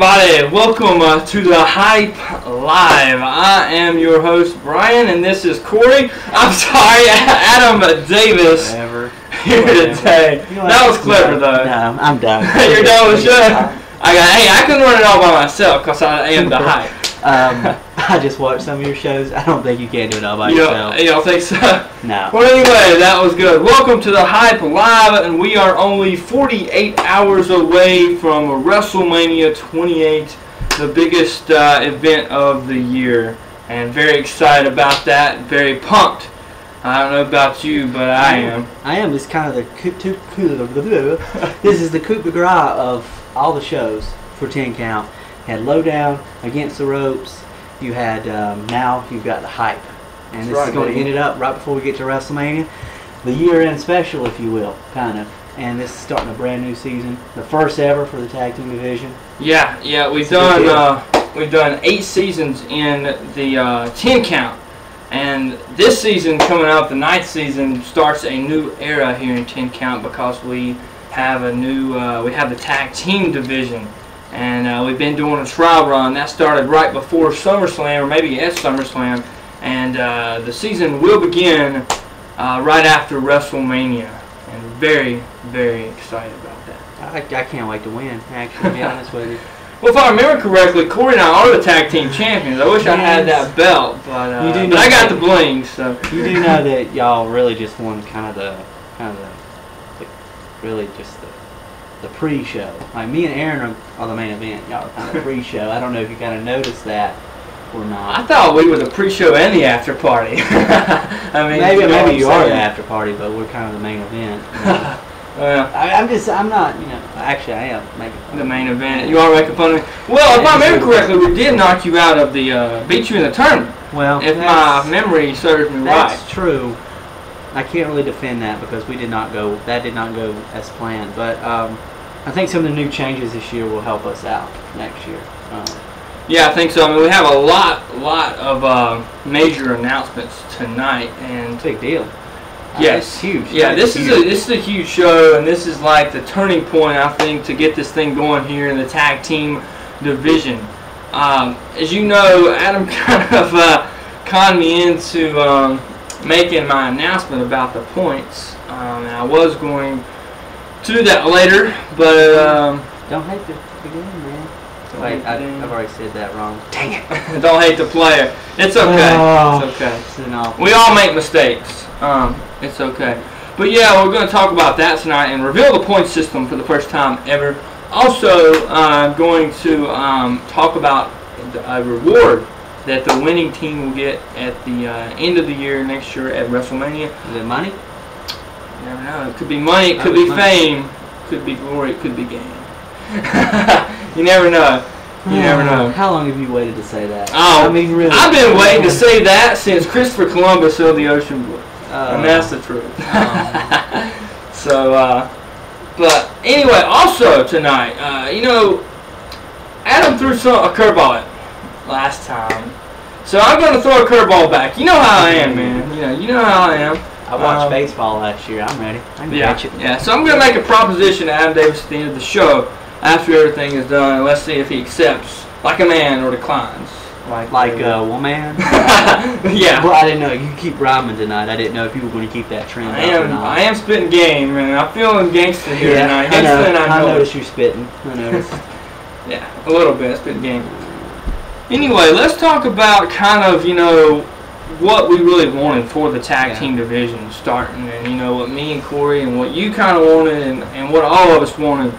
everybody? Welcome to the Hype Live. I am your host, Brian, and this is Corey. I'm sorry, Adam Davis here today. That was clever, though. No, I'm done. You're done with the show? I couldn't run it all by myself because I am the hype. I just watched some of your shows. I don't think you can do it all by yourself. You don't think so? No. Well, anyway, that was good. Welcome to the Hype Live, and we are only 48 hours away from WrestleMania 28, the biggest event of the year, and very excited about that. Very pumped. I don't know about you, but I am. I am. It's kind of the this is the coup de grace of all the shows for 10 count. You had Lowdown, Against the Ropes. You had now you've got the Hype, and this is going to end it up right before we get to WrestleMania, the year-end special, if you will, kind of. And this is starting a brand new season, the first ever for the tag team division. Yeah, we've done 8 seasons in the 10 count, and this season coming up, the 9th season, starts a new era here in 10 count because we have a new we have the tag team division. And we've been doing a trial run. That started right before SummerSlam, or maybe at SummerSlam. And the season will begin right after WrestleMania. And very, very excited about that. I can't wait to win, actually, to be honest with you. Well, if I remember correctly, Corey and I are the tag team champions. I wish I had that belt, but I got the bling. So you do know that y'all really just won really just the pre-show. Like, me and Aaron are the main event. Y'all are kind of pre-show. I don't know if you kind of noticed that or not. I thought we were the pre-show and the after party. I mean, maybe you are the after party, but we're kind of the main event. Well, I'm not. Actually, I am making fun the main event. You are making fun of me. Well, if I remember correctly, we did knock you out of the beat you in the tournament. Well, if my memory serves me right. That's true. I can't really defend that because we did not go. That did not go as planned. But I think some of the new changes this year will help us out next year. Yeah, I think so. I mean, we have a lot of major announcements tonight, and big deal. Yes, it's huge. Yeah, this is a huge show, and this is like the turning point, I think, to get this thing going here in the tag team division. As you know, Adam kind of conned me into making my announcement about the points, and I was going to do that later, but don't hate the game, man. Wait, I've already said that wrong. Dang it! Don't hate the player. It's okay. Oh, it's okay. It's we all make mistakes. It's okay. But yeah, we're going to talk about that tonight and reveal the point system for the first time ever. Also, going to talk about a reward that the winning team will get at the end of the year next year at WrestleMania. Is it money? You never know. It could be money, it could be fame, it could be glory, it could be game. You never know. You never know. How long have you waited to say that? Oh, I mean, really. I've been waiting to say that since Christopher Columbus sailed the ocean blue. And that's the truth. So, but anyway, also tonight, Adam threw a curveball at last time. So I'm going to throw a curveball back. You know how I am, man. You know how I am. I watched baseball last year. I'm ready. I can catch it. Yeah, so I'm going to make a proposition to Adam Davis at the end of the show after everything is done, and let's see if he accepts like a man or declines. Like a woman? Yeah. Well, I didn't know. You keep rhyming tonight. I didn't know if you were going to keep that trend up or not. I am spitting game, and I'm feeling gangster here tonight. I noticed you spitting. I noticed. Yeah, a little bit. Spitting game. Anyway, let's talk about kind of, what we really wanted for the tag team division starting, and, what me and Corey and what you kind of wanted and what all of us wanted.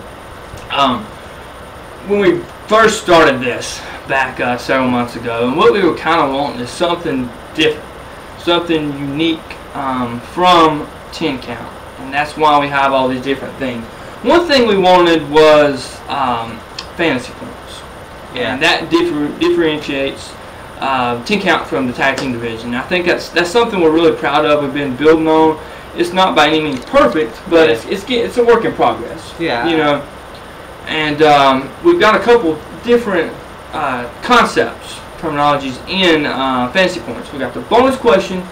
When we first started this back several months ago, and what we were kind of wanting is something different, something unique from 10 count, and that's why we have all these different things. One thing we wanted was fantasy points, and that differentiates 10 count from the tag team division. I think that's something we're really proud of. We've been building on. It's not by any means perfect, but it's a work in progress. Yeah, and we've got a couple different concepts, terminologies in fantasy points. We got the bonus question,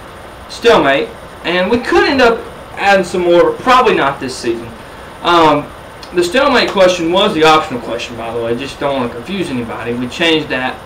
stalemate, and we could end up adding some more, but probably not this season. the stalemate question was the optional question, by the way. Just don't want to confuse anybody. We changed that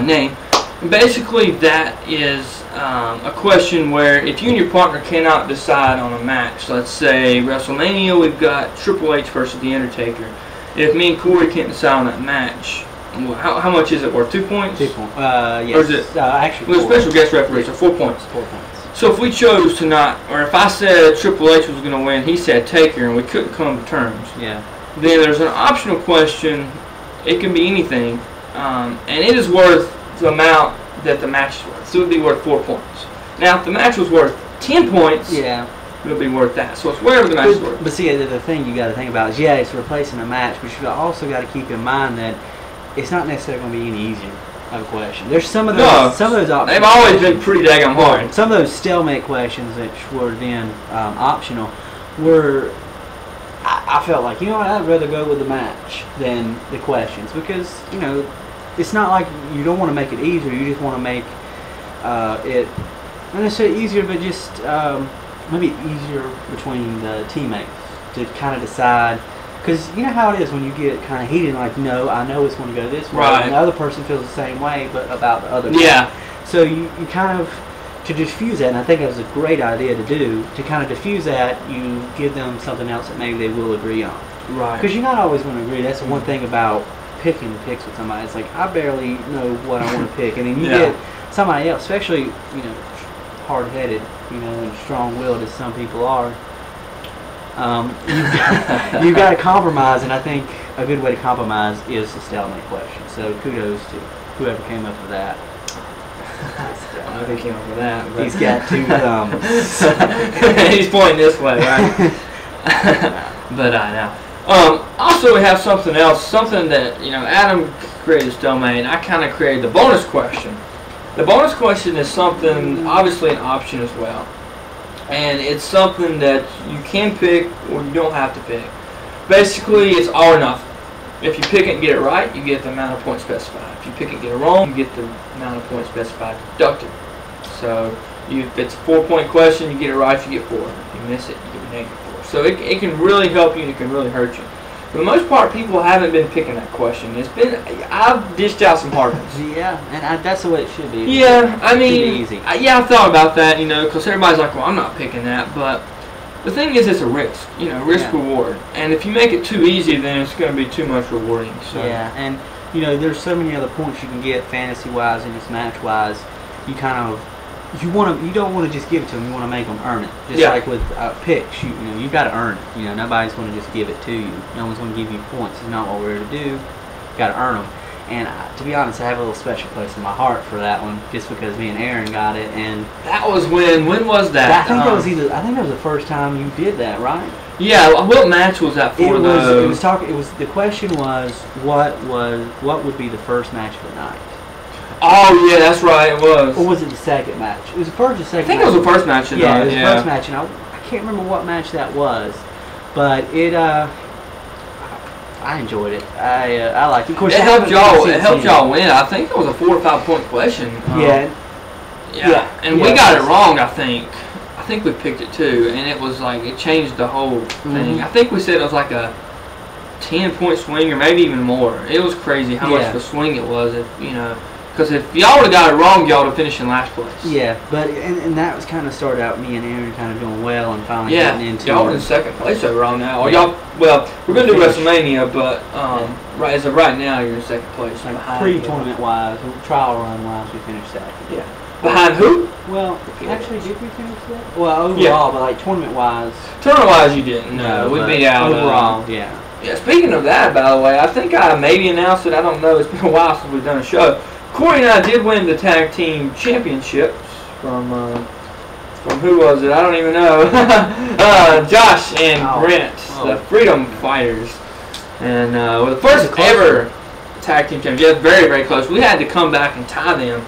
name. And basically, that is a question where if you and your partner cannot decide on a match, let's say WrestleMania, we've got Triple H versus The Undertaker. If me and Corey can't decide on that match, how much is it worth? 2 points? 2 points. Yes. Or is it? Actually, with a special guest referee, so 4 points. 4 points. So if we chose to not, or if I said Triple H was going to win, he said Taker, and we couldn't come to terms. Yeah. Then there's an optional question. It can be anything, and it is worth the amount that the match is worth. So it would be worth 4 points. Now, if the match was worth 10 points, yeah, it would be worth that. So it's whatever the match is worth. But see, the thing you got to think about is, yeah, it's replacing a match, but you also got to keep in mind that it's not necessarily going to be any easier of a question. There's some of those options. They've always been pretty daggone hard. Some of those stalemate questions that were then optional were. I felt like, you know what, I'd rather go with the match than the questions because, you know, it's not like you don't want to make it easier. You just want to make it not necessarily easier, but just maybe easier between the teammates to kind of decide. Because you know how it is when you get kind of heated, like, no, I know it's going to go this way. Right. And the other person feels the same way, but about the other Yeah. So you kind of, to diffuse that, and I think that was a great idea to do, to kind of diffuse that, you give them something else that maybe they will agree on. Right. Because you're not always going to agree. That's the one thing about picking picks with somebody. It's like, I barely know what I want to pick. And then you get somebody else, especially, you know, hard-headed, you know, and strong-willed as some people are. You've got to compromise, and I think a good way to compromise is the stalemate question. So kudos to whoever came up with that. I don't know who came up with that. But He's got 2 thumbs. He's pointing this way, right? But I know. Also, we have something else, something that, you know, Adam created stalemate, and I kind of created the bonus question. The bonus question is something, obviously an option as well. And it's something that you can pick or you don't have to pick. Basically, it's all or nothing. If you pick it and get it right, you get the amount of points specified. If you pick it and get it wrong, you get the amount of points specified deducted. So if it's a 4-point question, you get it right, you get 4. If you miss it, you get a -4. So it can really help you and it can really hurt you. For the most part, people haven't been picking that question. I've dished out some hard ones. Yeah, and that's the way it should be. Yeah, I mean, easy. I thought about that, you know, because everybody's like, well, I'm not picking that, but the thing is, it's a risk, you know, risk-reward. And if you make it too easy, then it's going to be too much rewarding. So. Yeah, and, you know, there's so many other points you can get fantasy-wise and just match-wise. You kind of, you don't want to just give it to them. You want to make them earn it. Just like with picks, you know, you've got to earn it. You know, nobody's going to just give it to you. No one's going to give you points. It's not what we're here to do. You've got to earn them. And to be honest, I have a little special place in my heart for that one, just because me and Aaron got it. And that was when was that? I think that was the first time you did that, right? Yeah. What match was that for? The question was what would be the first match of the night? Oh yeah, that's right. It was. Or was it the second match? It was the first or second. I think it was the first match. It was the first match, and I can't remember what match that was, but it. I enjoyed it. I liked it. Of course, it helped y'all win. I think it was a 4 or 5 point question. Yeah. And we got it wrong. I think we picked it too, and it was like it changed the whole thing. I think we said it was like a 10-point swing or maybe even more. It was crazy how much of a swing it was. Because if y'all would have got it wrong, y'all would have finished in last place. Yeah, but and that was kind of started out me and Aaron kind of doing well and finally getting into. Y'all were in second place overall now. Well, we're gonna do WrestleMania, but as of right now, you're in second place. Like pre-tournament wise, trial run wise, we finished second. Yeah. Behind who? Well, actually, did we finish that? Well, overall, but like tournament wise. Tournament wise, you didn't. No, we beat out. Overall, yeah. Yeah. Speaking of that, by the way, I think I maybe announced it. I don't know. It's been a while since we've done a show. Corey and I did win the tag team championships from who was it? I don't even know. Josh and Brent, the Freedom Fighters, and we're the first ever tag team champions. Yeah, very, very close. We had to come back and tie them.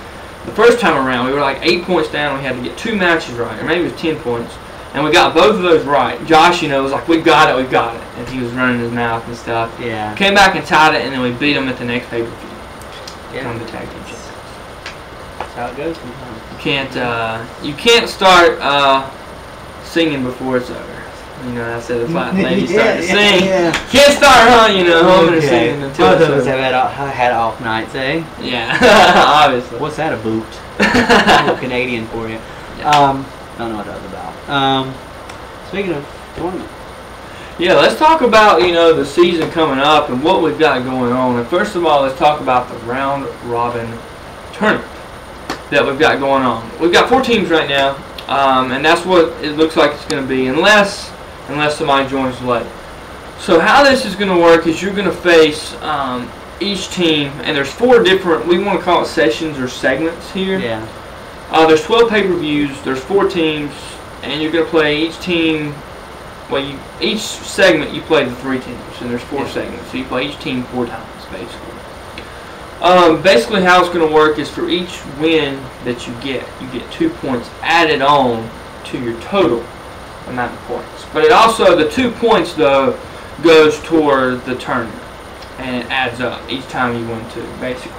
The first time around, we were like 8 points down. We had to get 2 matches right, or maybe it was 10 points, and we got both of those right. Josh, was like, "We got it, we got it," and he was running his mouth and stuff. Yeah. Came back and tied it, and then we beat him at the next pay-per-view. Yeah. The tag team champions. That's how it goes sometimes. You can't start singing before it's over. You know, I said the lady started to sing. Yeah. Can't start, huh? You know, humming and singing until both of us have had off nights, eh? Yeah, obviously. What's that a boot? I'm a Canadian for you. Yeah. Don't know what that was about. Speaking of tournament. Yeah, let's talk about, you know, the season coming up and what we've got going on. And first of all, let's talk about the round robin tournament that we've got going on. We've got 4 teams right now, and that's what it looks like it's going to be, unless somebody joins late. So how this is going to work is you're going to face each team, and there's 4 different, we want to call it sessions or segments here. Yeah. There's 12 pay-per-views, there's 4 teams, and you're going to play each team. Well, each segment you play the 3 teams, and there's 4 segments, so you play each team 4 times, basically. Basically, how it's going to work is for each win that you get 2 points added on to your total amount of points. But it also, the 2 points though, goes toward the tournament, and it adds up each time you win 2, basically.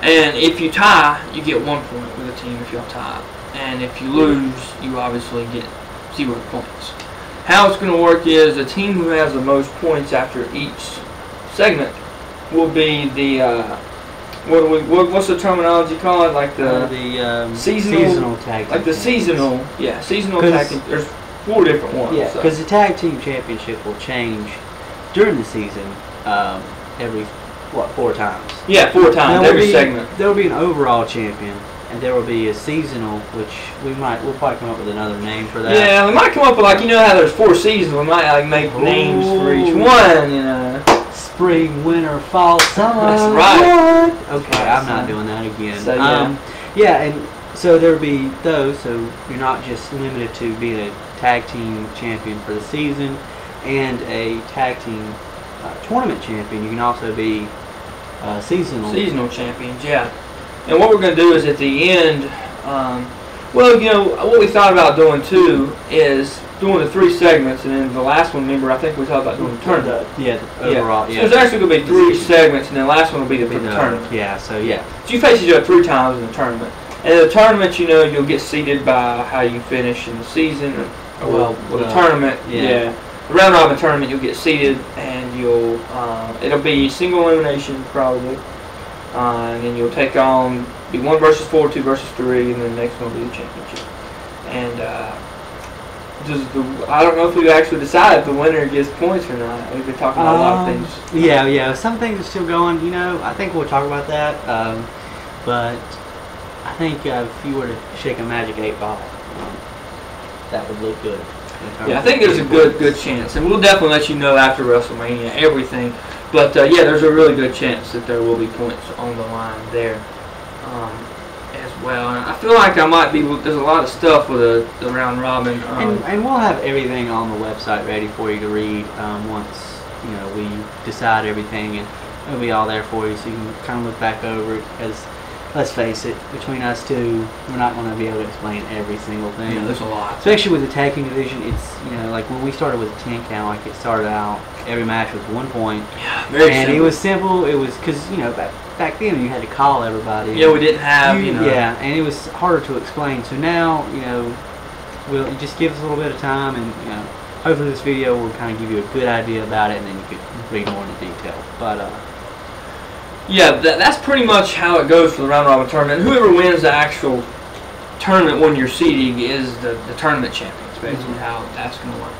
And if you tie, you get 1 point with a team if y'all tie, and if you lose, you obviously get 0 points. How it's going to work is the team who has the most points after each segment will be the what's the terminology called? Like the seasonal tag team. Like the seasonal tag team. There's 4 different ones. Yeah, because the tag team championship will change during the season every 4 times. Yeah, 4 times every segment. There will be an overall champion. And there will be a seasonal, which we'll probably come up with another name for that. Yeah, we might come up with, like, you know how there's 4 seasons, we might like make names for each one, you know. Spring, winter, fall, summer. That's right. What? Okay, I'm not doing that again. So, yeah, and so there will be those, so you're not just limited to being a tag team champion for the season and a tag team tournament champion. You can also be seasonal champions, yeah. And what we're going to do is at the end, well, you know, what we thought about doing too is doing the 3 segments, and then the last one, remember, I think we talked about doing the tournament. Overall, So there's actually going to be 3 segments, and then the last one will be the tournament. Yeah, so yeah. So you face each other 3 times in the tournament. And in the tournament, you know, you'll get seeded by how you finish in the season. The tournament, the round robin tournament, you'll get seeded, and you'll it'll be single elimination probably. And then you'll take on, be 1 versus 4, 2 versus 3, and then the next one will be the championship. And I don't know if we actually decided if the winner gets points or not. We've been talking about a lot of things. Yeah, some things are still going. You know, I think we'll talk about that. But I think if you were to shake a magic 8 ball, that would look good. Yeah, I think there's a good chance, and we'll definitely let you know after WrestleMania everything. But yeah, there's a really good chance that there will be points on the line there as well. And I feel like I might be. There's a lot of stuff with the round robin. And we'll have everything on the website ready for you to read once we decide everything, and it'll be all there for you, so you can kind of look back over it. Because let's face it, between us two, we're not going to be able to explain every single thing. Yeah, there's a lot. Especially with the tag team division, it's like when we started with the 10 count, like it started out, every match was 1 point. Yeah, very simple. And it was simple. It was because back then you had to call everybody. Yeah, we didn't have Yeah, and it was harder to explain. So now we'll just give us a little bit of time, and hopefully this video will kind of give you a good idea about it, and then you could read more into detail. But yeah, that's pretty much how it goes for the round robin tournament. And whoever wins the actual tournament when you're seeding is the tournament champions. Basically, how that's going to work.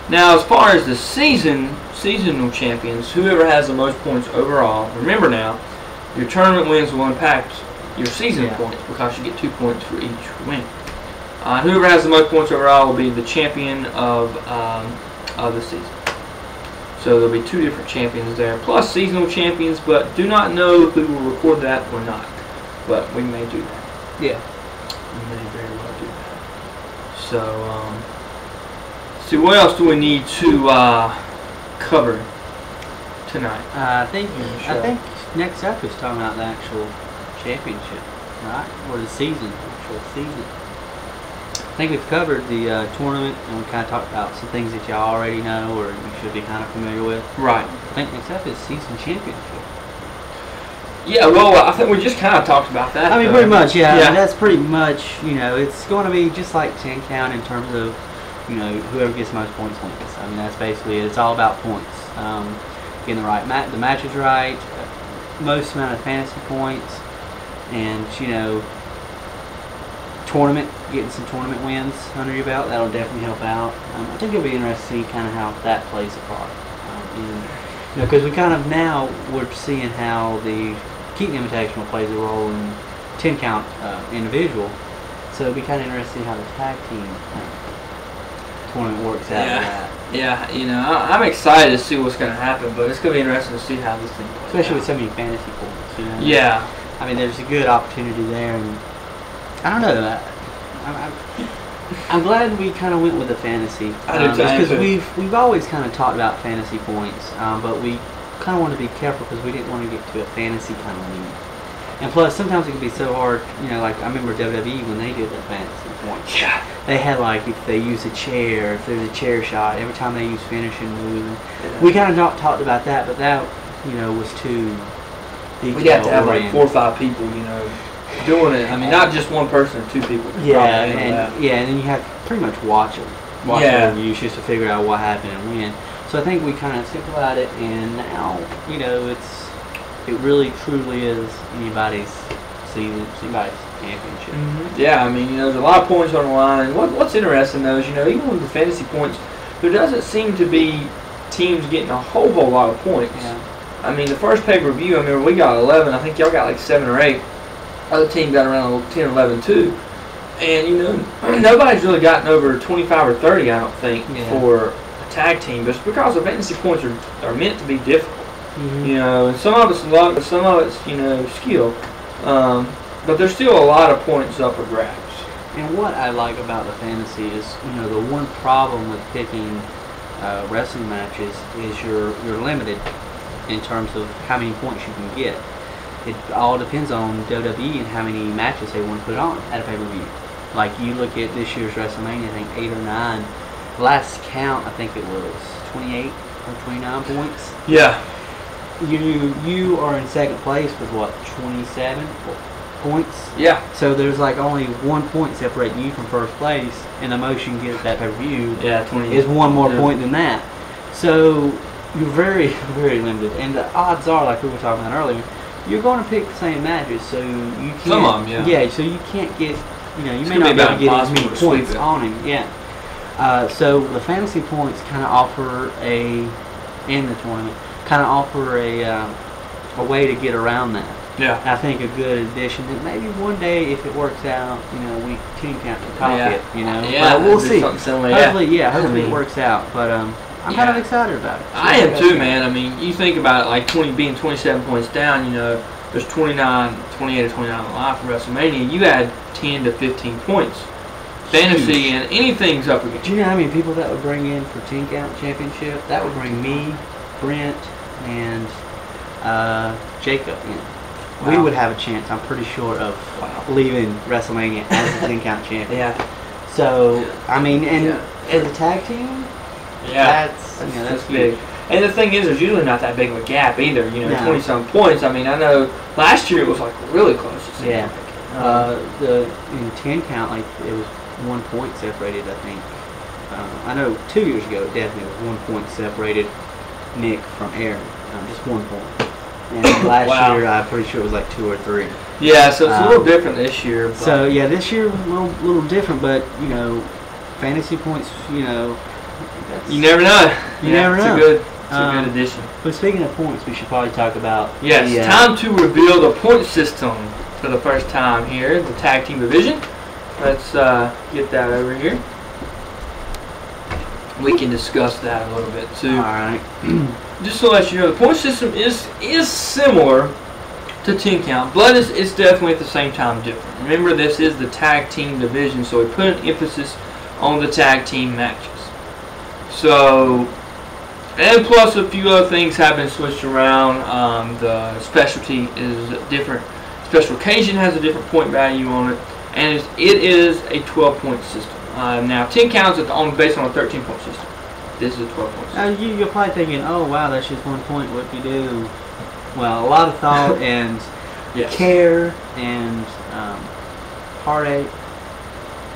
Now, as far as the seasonal champions, whoever has the most points overall. Remember now, your tournament wins will impact your season points because you get 2 points for each win. Whoever has the most points overall will be the champion of the season. So there'll be 2 different champions there, plus seasonal champions, but do not know if we will record that or not. But we may do that. Yeah. We may very well do that. So, see, what else do we need to cover tonight? I think next up is talking about the actual championship, right? Or the actual season. I think we've covered the tournament, and we kind of talked about some things that y'all already know or you should be kind of familiar with. Right. I think next up is season championship. Yeah, well, I think we just kind of talked about that. I mean, pretty much, yeah. That's pretty much, it's going to be just like 10 count in terms of whoever gets the most points wins. I mean, that's basically it. It's all about points. Getting the matches right, most amount of fantasy points, and getting some tournament wins under your belt. That'll definitely help out. I think it'll be interesting to see kind of how that plays a part. Because we're seeing how the Keaton Invitational plays a role in 10 count individual. So it'll be kind of interesting how the tag team tournament works out. Yeah, I'm excited to see what's going to happen, but it's going to be interesting to see how this thing plays especially out. with so many fantasy points. Yeah. I mean, there's a good opportunity there, and I don't know. I'm glad we kind of went with the fantasy. I do too. Because we've always kind of talked about fantasy points, but we kind of want to be careful because we didn't want to get to a fantasy kind of league. And plus, sometimes it can be so hard. Like I remember WWE when they did the fantasy points. Yeah. They had if they use a chair, if there's a chair shot, every time they use finishing move. We kind of not talked about that, but that was too detail. We'd have to have 4 or 5 people, doing it. I mean, not just one person or 2 people. And then you have to pretty much watch the reviews just to figure out what happened and when. So I think we kind of simplified it, and now it really truly is anybody's season, anybody's championship. Mm-hmm. Yeah, I mean, there's a lot of points on the line. What's interesting though is even with the fantasy points, there doesn't seem to be teams getting a whole lot of points. Yeah. I mean, the first pay-per-view, I remember we got 11. I think y'all got 7 or 8. Other team got around 10 or 11 too. And, nobody's really gotten over 25 or 30, I don't think, for a tag team. But it's because the fantasy points are meant to be difficult. Mm-hmm. And some of it's luck, some of it's, skill. But there's still a lot of points up for grabs. And what I like about the fantasy is, the one problem with picking wrestling matches is you're limited in terms of how many points you can get. It all depends on WWE and how many matches they want to put on at a pay-per-view. Like you look at this year's WrestleMania, I think 8 or 9. Last count, I think it was 28 or 29 points. Yeah. You are in second place with 27 points. Yeah. So there's only 1 point separating you from first place, and the most you can get at that pay-per-view 20 is one more point than that. So you're very, very limited. And the odds are, like we were talking about earlier, you're going to pick the same matches, so you can't. Some of them, yeah. Yeah, so you can't get, you may not be able to get as many points on him. Yeah. So the fantasy points kind of offer in the tournament, kind of offer a way to get around that. Yeah. I think a good addition that maybe one day, if it works out, we 10 count to copy it, Yeah, but we'll see. Similar, hopefully it works out. But I'm kind of excited about it. I am too, man. I mean, you think about it, being 27 points down, there's 28 or 29 on the line for WrestleMania. You add 10 to 15 points. Fantasy and anything's up against. Do you know how many people that would bring in for 10 count championship? That would bring me, Brent, and Jacob in. Wow. We would have a chance, I'm pretty sure, of leaving WrestleMania as a 10 count champion. Yeah. So, I mean, and as a tag team, that's big. And the thing is, there's usually not that big of a gap either. 20-some points. I mean, I know last year it was really close. Yeah. In 10 count, it was 1 point separated, I think. I know 2 years ago it definitely was 1 point separated Nick from Aaron. Just 1 point. And last year I'm pretty sure it was 2 or 3. Yeah, so it's a little different this year. But. So yeah, this year was a little different, but fantasy points, you never know. You never know. It's a good addition. But speaking of points, we should probably talk about. Yes, time to reveal the point system for the first time here, the tag team division. Let's get that over here. We can discuss that a little bit too. All right. Just to let you know, the point system is similar to 10 count, but it's definitely at the same time different. Remember, this is the tag team division, so we put an emphasis on the tag team matches. So, and plus a few other things have been switched around. The specialty is different. Special occasion has a different point value on it, and it is a 12-point system. Now, 10 counts is based on a 13-point system. This is a 12-point system. You're probably thinking, oh, wow, that's just 1 point. What do you do? Well, a lot of thought and care and heartache,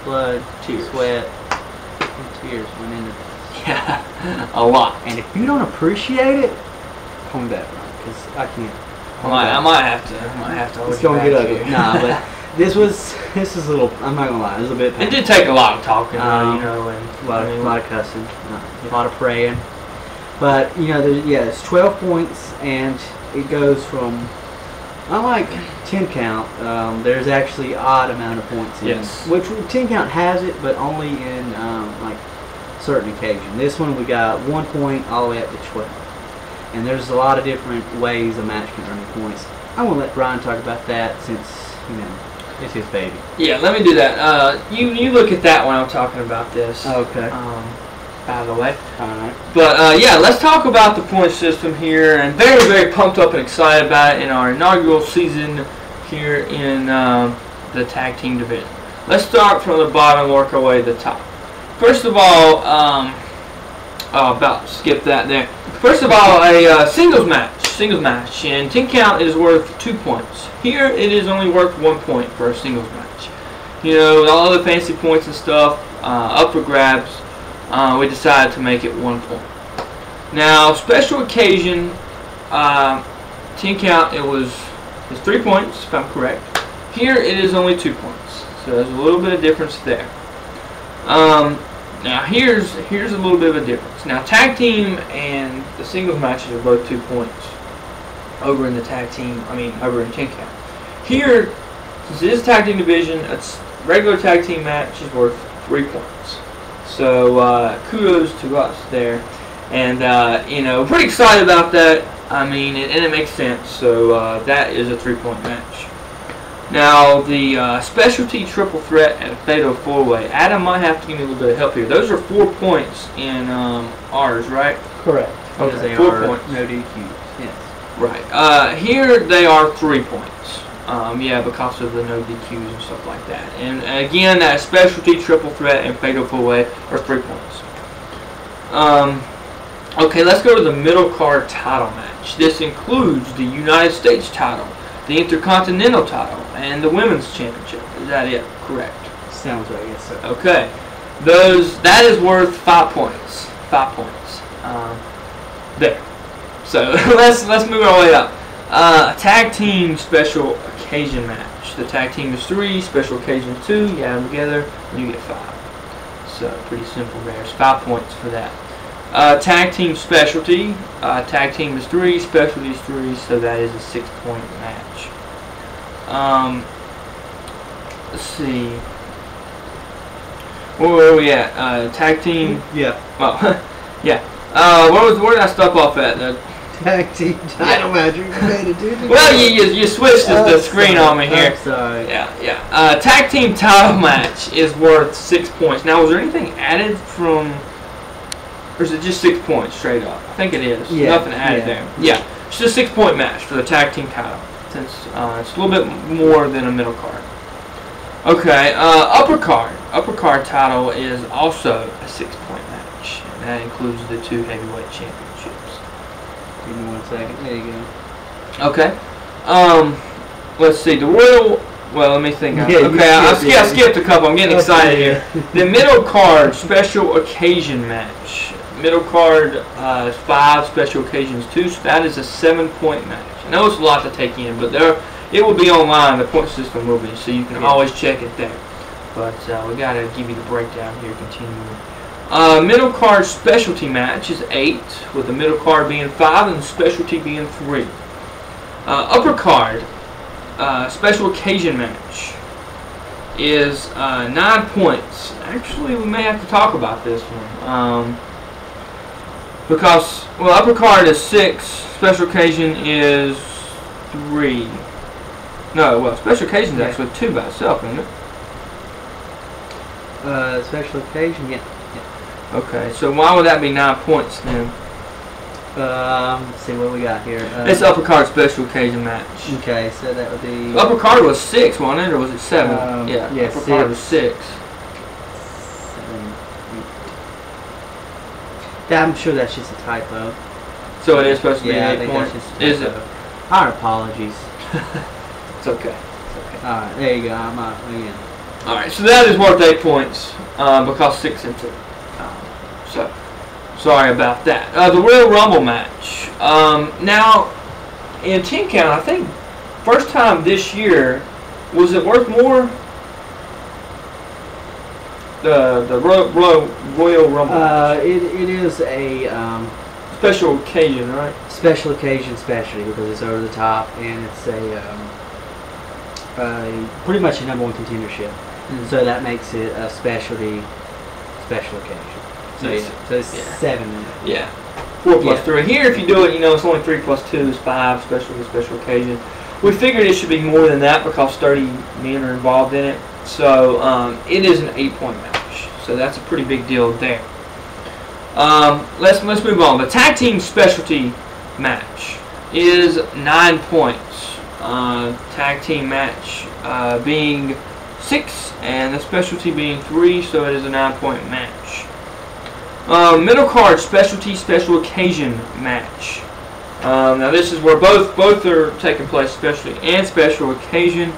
blood, sweat, and years went into this. Yeah, a lot. And if you don't appreciate it, call me back, because I can't. I might have to. It's gonna get ugly. Nah, but this is a little. I'm not gonna lie, it was a bit painful. It did take a lot of talking, you know, and a lot of cussing, a lot of praying. But you know, it's 12 points, and it goes from. Unlike 10 count, there's actually odd amount of points in it. Which 10 count has it, but only in like certain occasions. This one we got 1 point all the way up to 12. And there's a lot of different ways a match can earn points. I want to let Bryan talk about that since, you know, it's his baby. Yeah, let me do that. You look at that when I'm talking about this. Okay. By the way. Alright. But yeah, let's talk about the point system here, and very, very pumped up and excited about it in our inaugural season here in the tag team division. Let's start from the bottom and work our way to the top. First of all, about to skip that there. First of all, a singles match, and 10 count is worth 2 points. Here, it is only worth 1 point for a singles match. You know, with all the fancy points and stuff up for grabs, we decided to make it 1 point. Now, special occasion, 10 count, it's 3 points, if I'm correct. Here, it is only 2 points, so there's a little bit of difference there. Now here's a little bit of a difference. Now tag team and the singles matches are both 2 points over in the over in 10 count. Here, since it is a tag team division, a regular tag team match is worth 3 points. So kudos to us there, and you know, pretty excited about that. I mean, and it makes sense. So that is a 3-point match. Now, the specialty triple threat and fatal four-way. Adam might have to give me a little bit of help here. Those are 4 points in ours, right? Correct. Okay, they 4 are points. No DQs. Yes. Right. Here they are 3 points. Yeah, because of the no DQs and stuff like that. And again, that specialty triple threat and fatal four-way are 3 points. Okay, let's go to the middle card title match. This includes the United States title, the Intercontinental title, and the Women's Championship. Is that it? Correct. Sounds right, yes, sir. Okay. That is worth 5 points. 5 points. There. So let's move our way up. Tag team special occasion match. The tag team is 3, special occasion is 2. You add them together, and you get 5. So pretty simple there. It's 5 points for that. Tag team specialty. Tag team is 3, specialty is 3, so that is a 6-point match. Let's see. Where are we at? Tag team. Yeah. Well, yeah. Where did I stop off at? Tag team title match. You made it, dude. Well, you switched the screen on me here. I'm sorry. Yeah. Tag team title match is worth 6 points. Now, was there anything added from? Or is it just 6 points straight up? I think it is. Yeah. Nothing added there. Yeah. It's just a 6-point match for the tag team title. Since it's a little bit more than a middle card. Okay. Upper card. Upper card title is also a 6-point match. And that includes the 2 heavyweight championships. Give me 1 second. There you go. Okay. Let's see. The Royal. Well, let me think. Yeah, okay, I skipped a couple. I'm getting excited here. The middle card special occasion match. Middle card is 5, special occasions 2. So that is a 7-point match. I know it's a lot to take in, but it will be online. The point system will be, so you can always check it there. But we got to give you the breakdown here. Continuing. Middle card specialty match is 8, with the middle card being 5 and the specialty being 3. Upper card. Special occasion match is 9 points. Actually, we may have to talk about this one because, well, upper card is 6, special occasion is 3. No, well, special occasion is actually 2 by itself, isn't it? Special occasion, yeah. Okay, so why would that be 9 points then? Let's see what we got here. It's upper card special occasion match. Okay, so that would be. Upper card was 6, wasn't it, or was it 7? Yeah, upper 6. card was 6. 7, 8. I'm sure that's just a typo. So it is supposed to be yeah, 8 points. Is it? Our apologies. It's okay. It's okay. All right, there you go. I'm out again. All right, so that is worth 8 points because 6 and 2. Sorry about that. The Royal Rumble match. Now, in 10 count, I think first time this year, was it worth more? The Royal Rumble match. It is a special occasion, right? Special occasion specialty because it's over the top and it's a pretty much a #1 contendership. So that makes it a special occasion. So, it's 7 minutes. Yeah. 4 plus 3. Here, if you do it, it's only 3 plus 2 is 5, special occasion. We figured it should be more than that because 30 men are involved in it. So it is an 8-point match. So that's a pretty big deal there. Let's move on. The tag team specialty match is 9 points. Tag team match being 6 and the specialty being 3, so it is a 9-point match. Middle card specialty special occasion match. Now this is where both are taking place, specialty and special occasion.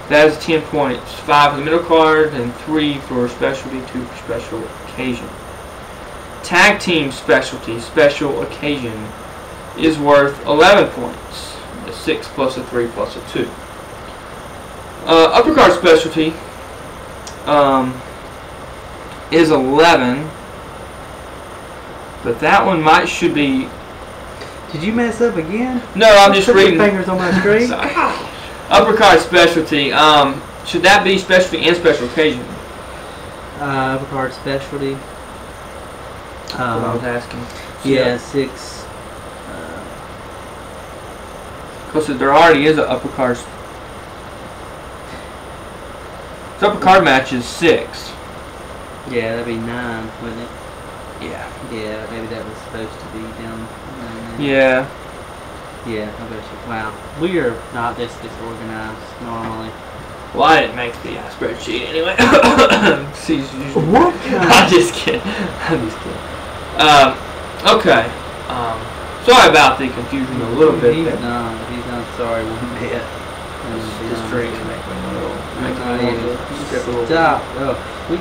That is 10 points. 5 for the middle card and 3 for specialty, 2 for special occasion. Tag team specialty special occasion is worth 11 points. A 6 plus a 3 plus a 2. Upper card specialty is 11, but that one should be. Did you mess up again? No, I'm just reading. Fingers on my screen. Sorry. Upper card specialty. Should that be specialty and special occasion? Upper card specialty. That's what I was asking. Yeah, 6. Because there already is an upper card. The upper card match is 6. Yeah, that'd be 9, wouldn't it? Yeah. Yeah, maybe that was supposed to be down there. Yeah. Yeah, I bet you. Wow. We are not this disorganized normally. Well, I didn't make the spreadsheet anyway. What? I'm just kidding. Okay. Sorry about the confusion a little bit. He's not sorry one bit. Just drink and make Stop. Oh, we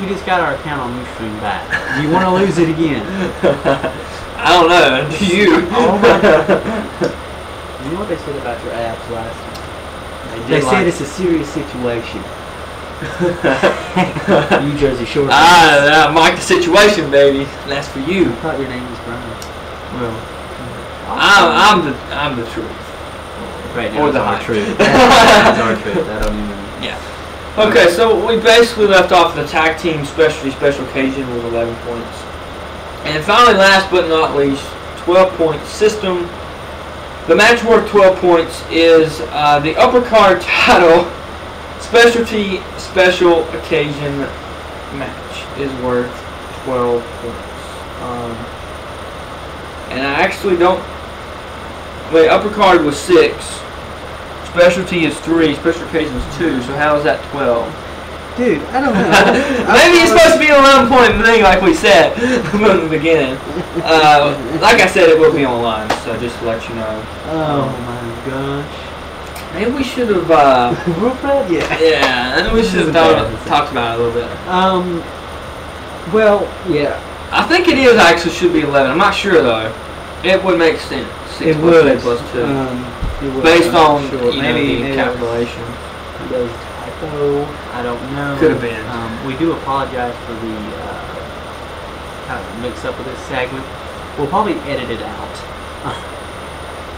just got our account on Ustream back. Do you want to lose it again? I don't know. Do you? Oh my God. You know what they said about your abs last time? They said it's a serious situation. You Jersey Shore. Mike the situation, baby. That's for you. I thought your name was Bryan. Well, I'm the truth. Right now, or the our hype. truth. That's our truth. I don't even. Yeah. Okay, so we basically left off the tag team special occasion with 11 points. And finally, last but not least, 12-point system. The match worth 12 points is the upper card title specialty special occasion match is worth 12 points. And I actually don't. Wait, upper card was 6. Specialty is 3. Special occasion is 2. So how is that 12? Dude, I don't know. Maybe it's supposed to be an 11-point thing, like we said from the beginning. Like I said, it will be online, so just to let you know. Oh my gosh. Maybe we should have. Yeah. Yeah, and we should have talked about it a little bit. Well, yeah. I think it is actually should be 11. I'm not sure though. It would make sense. 6 plus 2 plus 2. It would, based on maybe the calculation. Typo. I don't know. Could have been. We do apologize for the kind of mix up with this segment. We'll probably edit it out.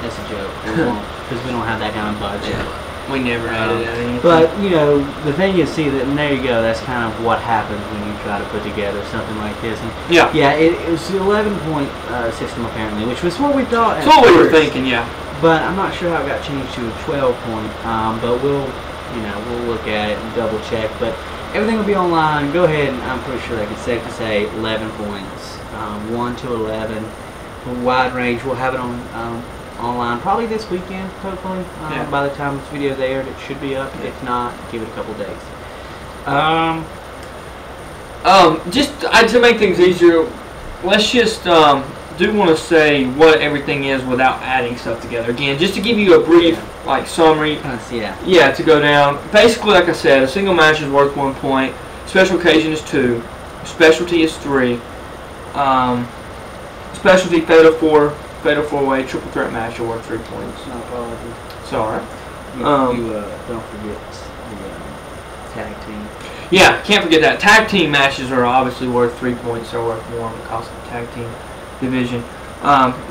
That's a joke. We won't, because we don't have that kind of budget. Yeah. We never edit anything. But the thing is, see, and there you go. That's kind of what happens when you try to put together something like this. And yeah. Yeah, it was the 11-point system apparently, which was what we thought. That's what we were thinking, yeah. But I'm not sure how it got changed to a 12-point. But we'll look at it and double check. But everything will be online. Go ahead, and I'm pretty sure it's safe to say 11 points, 1 to 11, a wide range. We'll have it on online probably this weekend, hopefully. By the time this video is aired, it should be up. If not, give it a couple days. Just to make things easier, let's just do want to say what everything is without adding stuff together. Again, just to give you a brief summary. Yeah, to go down. Basically, like I said, a single match is worth 1 point. Special occasion is 2. Specialty is 3. Specialty fatal four-way triple threat match are worth 3 points. No problem. Sorry. You don't forget the tag team. Yeah, can't forget that. Tag team matches are obviously worth 3 points. They're worth more because of the tag team division.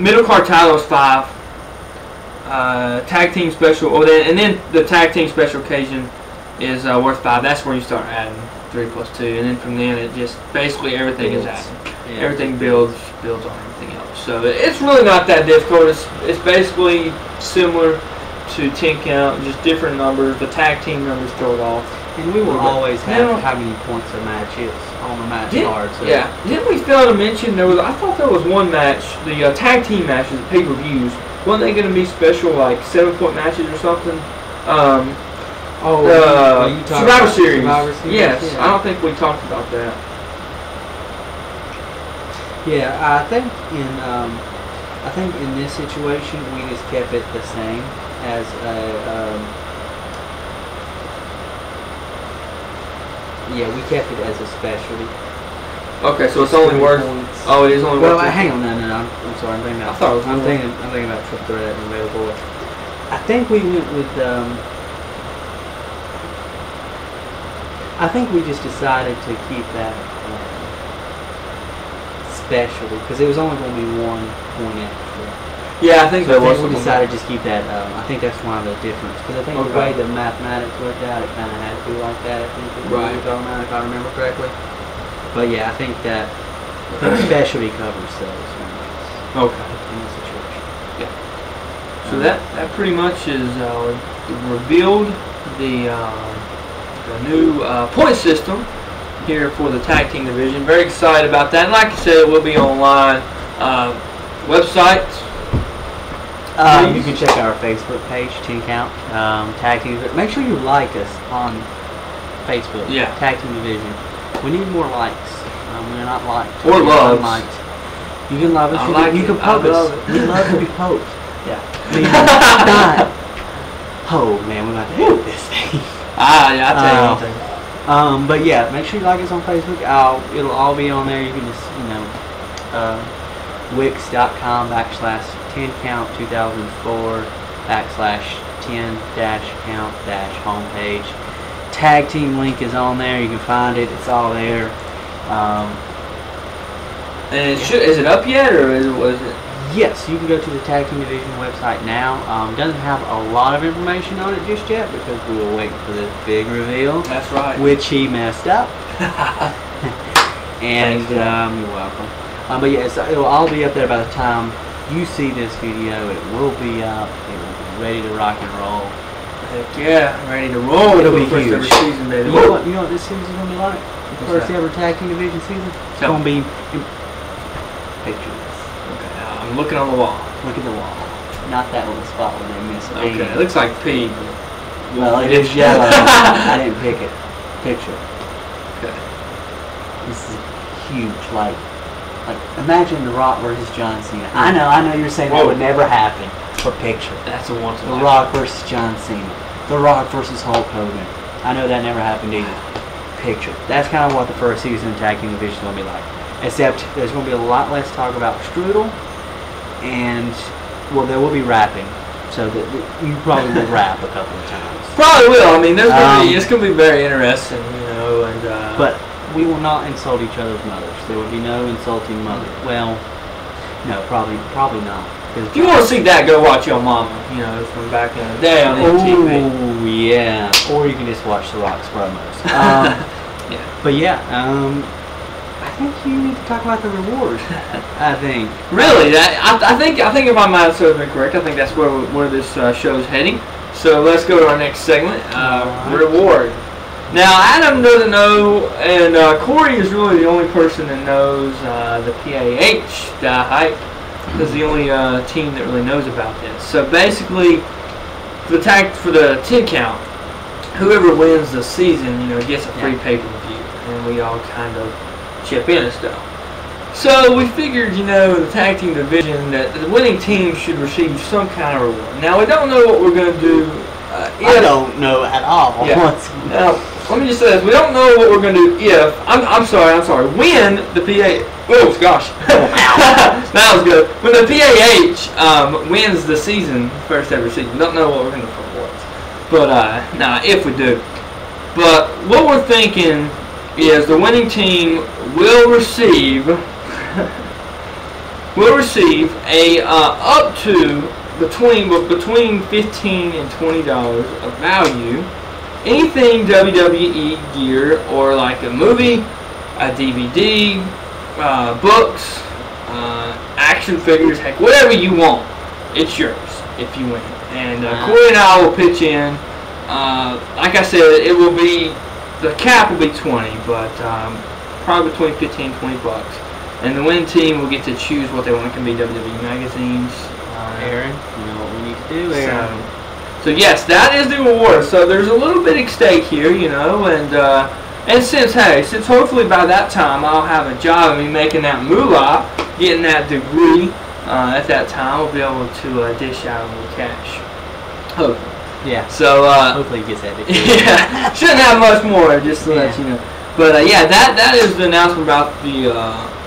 Middle card title is 5. Tag team special, and then the tag team special occasion is worth 5. That's where you start adding 3 plus 2, and then from then it just basically everything is added. Yeah, everything builds on everything else. So it's really not that difficult. It's basically similar to 10 count, just different numbers. The tag team numbers throw it off. And we will always have how many points a match is on the match card. So. Yeah. Didn't we fail to mention I thought there was one match, the tag team matches, the pay-per-views. Weren't they going to be special, like 7-point matches or something? Survivor Series. Yes. Yeah. I don't think we talked about that. Yeah, I think in this situation we just kept it the same as we kept it as a specialty. Okay, so it's only worth. Oh, it is only worth. Well, hang on, no. I'm sorry. I'm thinking about. I'm thinking about triple threat and available. I think we went with. I think we just decided to keep that specialty because it was only going to be 1 point extra. Yeah, I think so. We decided to just keep that. I think that's one of the difference because I think the way the mathematics worked out, it kind of had to be like that. I think if I remember correctly. But yeah, I think that specialty covers those. Okay. In this situation. Yeah. So that pretty much is revealed the new point system here for the tag team division. Very excited about that. And like I said, it will be online. Websites. You can check out our Facebook page, 10 Count Tag Team. Make sure you like us on Facebook. Yeah. Tag Team Division. We need more likes. We're not liked. Or loves. You can love us. You can poke us. We love to be poked. Yeah. Oh man, we're about to hit this thing. Yeah, I'll tell you one thing. But yeah, make sure you like us on Facebook. It'll all be on there. You can just, wix.com/10count2004 /10-count-homepage. Tag team link is on there. You can find it. It's all there. And is it up yet, or was it? Yes, you can go to the Tag Team Division website now. It doesn't have a lot of information on it just yet because we were waiting for this big reveal. That's right. Which he messed up. And you're welcome. But yeah, it'll all be up there by the time you see this video. It will be up. It will be ready to rock and roll. Heck yeah, ready to roll. It'll be huge. Season, baby. You know what this season is going to be like? The first ever Tag Team Division season? It's going to be... Picture this. Okay, now I'm looking on the wall. Look at the wall. Not that little spot where they missed it. Okay, it looks like pee. Well, it is yellow. I didn't pick it. Picture. Okay. This is huge. Like imagine The Rock versus John Cena. I know you're saying that would never happen. For picture. That's a once in a The Rock versus John Cena. The Rock versus Hulk Hogan. I know that never happened either. Picture. That's kind of what the first season of Tag Team Division is going to be like. Except there's going to be a lot less talk about strudel, and well, there will be rapping, so that you probably will rap a couple of times. Probably will. I mean, it's going to be very interesting, and. But we will not insult each other's mothers. There will be no insulting mother. Well, no, probably not. If you want to see that, go watch Your Mama, from back in the day on MTV. Oh yeah, or you can just watch The Rock's promos. Yeah. But yeah, I think you need to talk about the reward. I think. Really? I think if my mind serves me correct, I think that's where this show is heading. So let's go to our next segment, reward. Now Adam doesn't know, and Corey is really the only person that knows the PAH, the hype. Is the only team that really knows about this. So basically, for the 10 count, whoever wins the season, gets a free pay-per-view, and we all kind of chip in and stuff. So we figured, in the tag team division, that the winning team should receive some kind of reward. Now we don't know what we're going to do. I don't know at all. Yeah. Now let me just say this: we don't know what we're going to do if I'm sorry, when the Oh gosh, that was good. When the PAH wins the season, first ever season, don't know what we're gonna put awards, but if we do. But what we're thinking is the winning team will receive a up to between $15 and $20 of value. Anything WWE gear or like a movie, a DVD, books, action figures, heck, whatever you want, it's yours if you win. And Corey and I will pitch in. Like I said, it will be, the cap will be 20, but probably between 15 and 20 bucks. And the winning team will get to choose what they want. It can be WWE magazines. Aaron, you know what we need to do, Aaron. So yes, that is the reward. So there's a little bit at stake here, you know, and since hopefully by that time I'll have a job and be making that moolah, getting that degree, at that time I'll be able to dish out a little cash. Hopefully. Yeah. So hopefully he gets that degree. Yeah, shouldn't have much more, just to let you know. But yeah, that is the announcement about the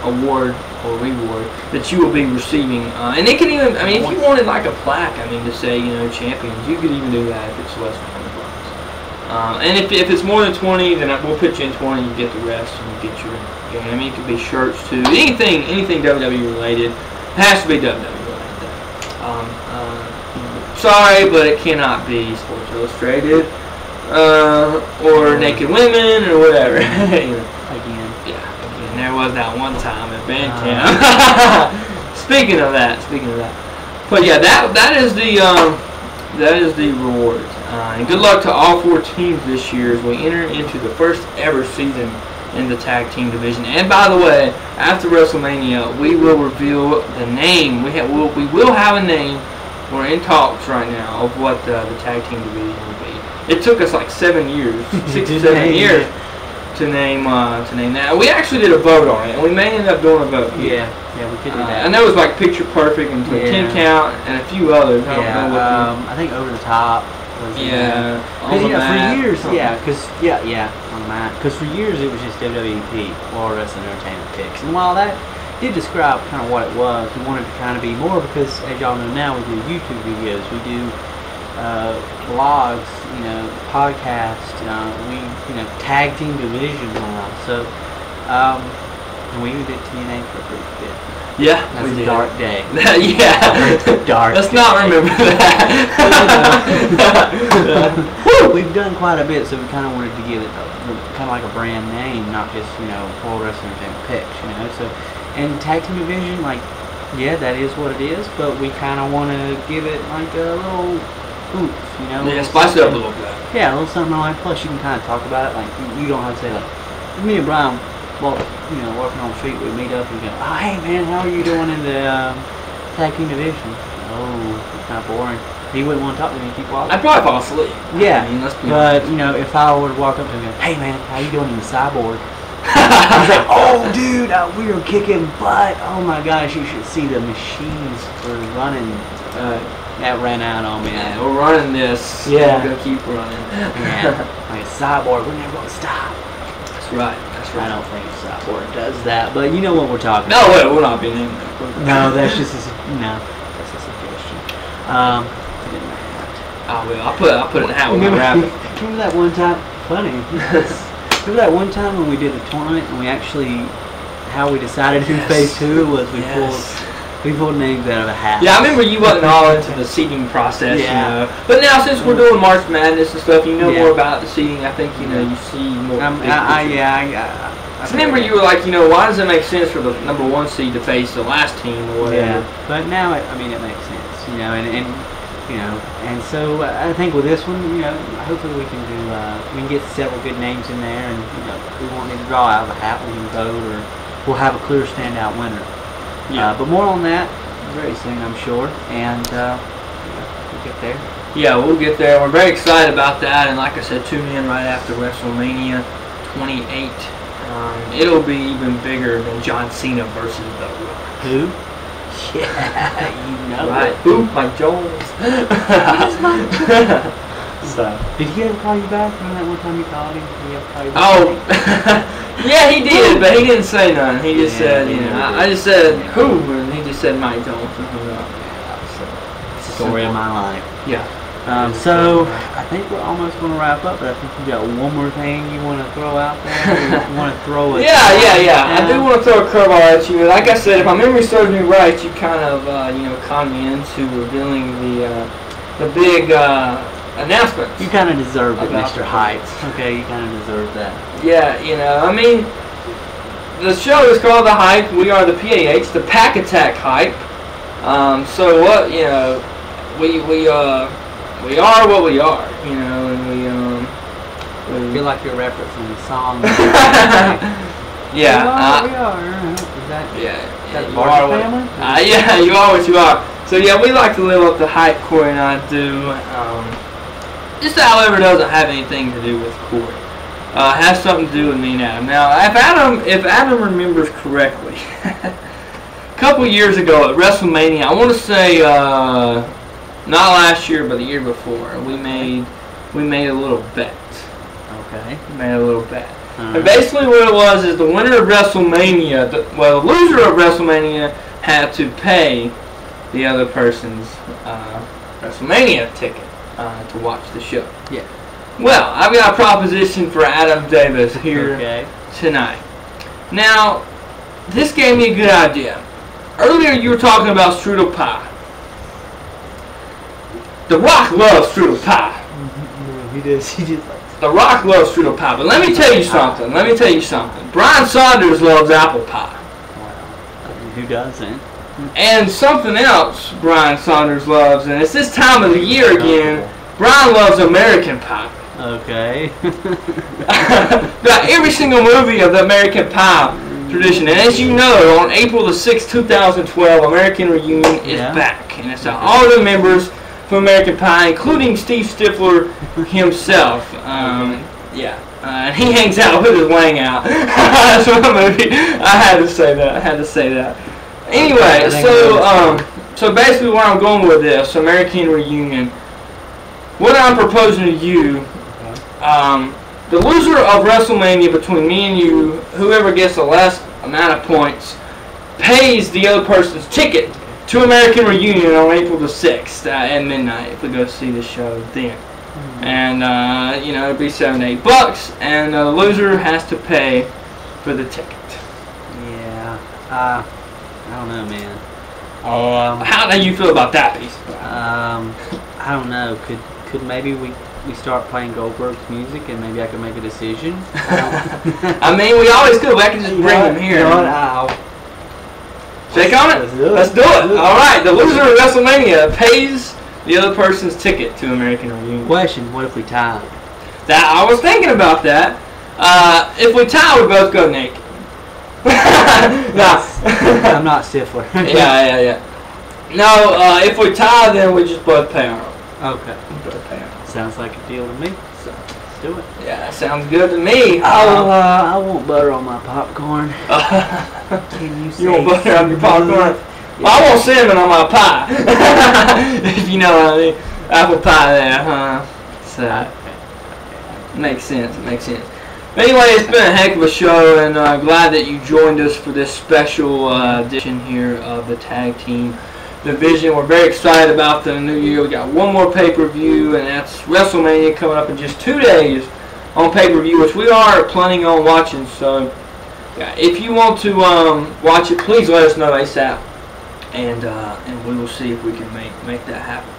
award or reward that you will be receiving. And it can even, I mean, if you wanted like a plaque, I mean, to say, you know, champions, you could even do that if it's less than $100. And if it's more than 20, then we'll put you in 20, you get the rest, and you get your, you know, I mean, it could be shirts too, anything WWE related. It has to be WWE related. Sorry, but it cannot be Sports Illustrated, or Naked Women, or whatever. You know. And there was that one time at band camp. Speaking of that. But yeah, that is the reward. And good luck to all 4 teams this year as we enter into the first ever season in the tag team division. And by the way, after WrestleMania, we will reveal the name. We will have a name. We're in talks right now of what the tag team division will be. It took us like 7 years, 6 to 7 years. To name that. We actually did a vote on it, and we may end up doing a vote. Yeah, we could do that. And there was like Picture Perfect and 10 Count and a few others. I don't know what I think Over the Top. Was yeah. Because for years, on the mat. Because for years it was just WWEP, World Wrestling Entertainment Picks, and while that did describe kind of what it was, we wanted to kind of be more because, as y'all know now, we do YouTube videos, we do vlogs, you know, podcasts, we, you know, tag team division now. So, and we did TNA for a pretty bit. Yeah, that's a dark day. Dark. Let's not remember that. We've done quite a bit, so we kind of wanted to give it kind of like a brand name, not just, you know, World Wrestling Entertainment Picks, you know. So, and tag team division, like, yeah, that is what it is, but we kind of want to give it like a little oomph, you know. Yeah, spice it up a little bit. Yeah, a little something like. Plus, you can kind of talk about it. Like, you don't have to say like, me and Bryan, well, you know, working on the street, we meet up and go, oh, hey man, how are you doing in the tag team division? Oh, it's kind of boring. He wouldn't want to talk to me. Keep walking. I'd probably fall asleep. Yeah, I mean, let's be but honest. You know, if I were to walk up to him and go, hey man, how you doing in the cyborg? I was like, oh dude, we were kicking butt. Oh my gosh, you should see the machines for running. That ran out on me. Yeah, we're running this. Yeah. We're going to keep running. Yeah. Like a cyborg, we're never going to stop. That's right. I don't think cyborg does that, but you know what we're talking about. No, wait, we're not being named. No, that's just a suggestion. I will. I'll put it in the hat with my rabbit. Remember that one time? Funny. Remember that one time when we did the tournament and we actually, how we decided who phase 2 was we pulled names out of a hat. Yeah, I remember you wasn't all into the seeding process, you know. But now since we're doing March Madness and stuff, you know more about the seeding. I think, you know, you see more. I remember you were like, you know, why does it make sense for the number 1 seed to face the last team or whatever? Yeah, but now, I mean, it makes sense, you know, and you know, and so I think with this one, you know, hopefully we can do, we can get several good names in there, and you know, if we won't need to draw out of a hat, we can vote, or we'll have a clear standout winner. Yeah. But more on that very soon, I'm sure, and we'll get there. Yeah, we'll get there. We're very excited about that, and like I said, tune in right after WrestleMania 28. It'll be even bigger than John Cena versus The Rock. Who? Yeah, you know. Right. Who? Mike Jones. So, did he ever call you back? Remember that one time you called him? Did he ever call you back? Yeah, he did, but he didn't say nothing. He just said, you know, I just said, who? And he just said Mike Jones. Story of my life. Yeah. So I think we're almost going to wrap up, but I think you got one more thing you want to throw out there. You want to throw it? Yeah. I do want to throw a curveball at you. Like I said, if my memory serves me right, you kind of conned me into revealing the big announcement. You kind of deserved it, Mr. Hype. Okay, you kind of deserved that. Yeah, I mean, the show is called The Hype. We are the PAH, the Pack Attack Hype. So what, we are what we are, and we I feel like you're referencing the song. Yeah. We are. Is that, yeah. You are family? Yeah, you are what you are. So yeah, we like to live up to hype. Corey and I do. Just however doesn't have anything to do with Corey. Has something to do with me and Adam. Now, if Adam remembers correctly, a couple years ago at WrestleMania, I want to say not last year, but the year before, we made a little bet. Okay. We made a little bet. And basically what it was is the winner of WrestleMania, the loser of WrestleMania had to pay the other person's WrestleMania ticket to watch the show. Yeah. Well, I've got a proposition for Adam Davis here tonight. Now, this gave me a good idea. Earlier you were talking about strudel pie. The Rock loves strudel pie. He does. The Rock loves strudel pie. But let me tell you something. Brian Saunders loves apple pie. Wow. Who doesn't? And something else Brian Saunders loves, and it's this time of the year again, Brian loves American pie. Okay. Got every single movie of the American Pie tradition. And as you know, on April the 6th, 2012, American Reunion is back. And it's all the members from American Pie, including Steve Stifler himself. He hangs out with his wang out. That's one movie. I had to say that. Anyway, so basically where I'm going with this, American Reunion, what I'm proposing to you, the loser of WrestleMania between me and you, whoever gets the less amount of points, pays the other person's ticket to American Reunion on April the 6th at midnight if we go see the show then. And, it'll be $7 to $8, and the loser has to pay for the ticket. Yeah. I don't know, man. How do you feel about that piece? I don't know. Could maybe we start playing Goldberg's music and maybe I could make a decision? I mean, we always could. I can just bring them here. Shake on it? Let's do it. All right. The loser of WrestleMania pays the other person's ticket to American Reunion. Question, what if we tie? I was thinking about that. If we tie, we both go naked. I'm not Stifler. Yeah. No, if we tie, then we just both pay our own. Okay. Sounds like a deal to me. So let's do it. Yeah, that sounds good to me. I want butter on my popcorn. Can you say you want butter on your popcorn? Yeah. Well, I want cinnamon on my pie. If you know what I mean. Apple pie there, huh? So, makes sense. Anyway, it's been a heck of a show, and glad that you joined us for this special edition here of the Tag Team Division. We're very excited about the new year. We got one more pay-per-view, and that's WrestleMania coming up in just 2 days on pay-per-view, which we are planning on watching. So, yeah, if you want to watch it, please let us know ASAP, and we will see if we can make that happen.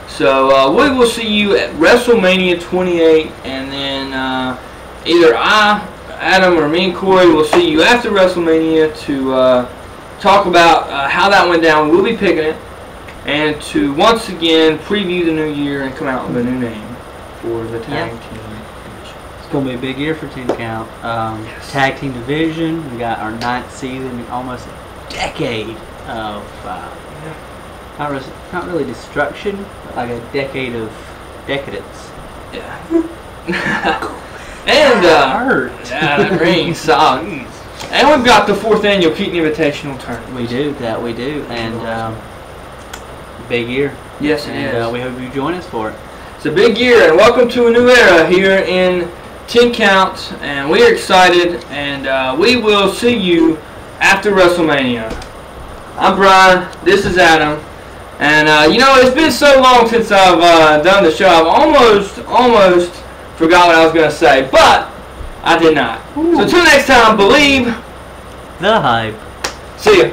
So, we will see you at WrestleMania 28, and then either Adam, or me and Corey will see you after WrestleMania to talk about how that went down. We'll be picking it, and to once again preview the new year and come out with a new name for the Tag Team Division. It's going to be a big year for 10 Count. Tag Team Division, we got our 9th season, almost a decade of, not really destruction, but like a decade of decadence. Yeah. And, that rings solid. And we've got the 4th annual Keaton Invitational Tournament. We do, and big year. Yes, it is. We hope you join us for it. It's a big year, and welcome to a new era here in 10 counts, and we are excited, and we will see you after WrestleMania. I'm Bryan. This is Adam. And, you know, it's been so long since I've done the show. I've almost forgot what I was going to say, but I did not. Ooh. So until next time, believe the hype. See ya.